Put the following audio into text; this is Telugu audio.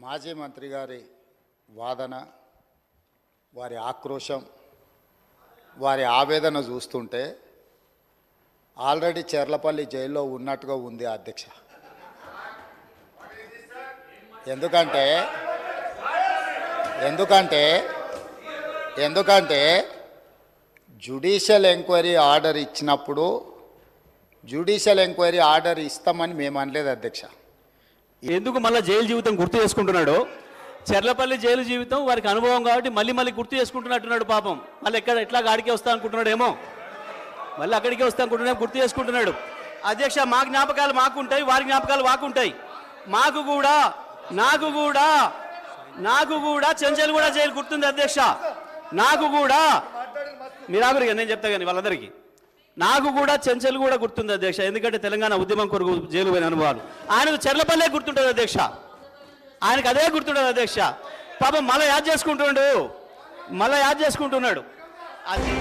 మాజీ మంత్రి గారి వాదన, వారి ఆక్రోశం, వారి ఆవేదన చూస్తుంటే ఆల్రెడీ చెర్లపల్లి జైల్లో ఉన్నట్టుగా ఉంది అధ్యక్ష. ఎందుకంటే ఎందుకంటే ఎందుకంటే జ్యుడిషియల్ ఎంక్వైరీ ఆర్డర్ ఇచ్చినప్పుడు జ్యుడిషియల్ ఎంక్వైరీ ఆర్డర్ ఇస్తామని మేము అనలేదు అధ్యక్ష. ఎందుకు మళ్ళీ జైలు జీవితం గుర్తు చేసుకుంటున్నాడు? చెర్లపల్లి జైలు జీవితం వారికి అనుభవం కాబట్టి మళ్ళీ మళ్ళీ గుర్తు చేసుకుంటున్నట్టున్నాడు పాపం. మళ్ళీ ఎట్లా గాడికే వస్తా అనుకుంటున్నాడేమో, మళ్ళీ అక్కడికే వస్తా అనుకుంటున్నా గుర్తు చేసుకుంటున్నాడు. అధ్యక్ష, మా జ్ఞాపకాలు మాకుంటాయి, వారి జ్ఞాపకాలు మాకుంటాయి. నాకు కూడా చెంచల్గూడ జైలు గుర్తుంది అధ్యక్ష. నాకు కూడా మీరాగురిగా నేను చెప్తా కానీ వాళ్ళందరికీ నాకు కూడా చెంచల్గూడ గుర్తుంది అధ్యక్ష. ఎందుకంటే తెలంగాణ ఉద్యమం కొరకు జైలు పోయిన అనుభవాలు. ఆయనకు చెర్లపల్లె గుర్తుంటుంది అధ్యక్ష, ఆయనకు అదే గుర్తుంటుంది అధ్యక్ష. పాపం మళ్ళీ యాద్ చేసుకుంటున్నాడు అది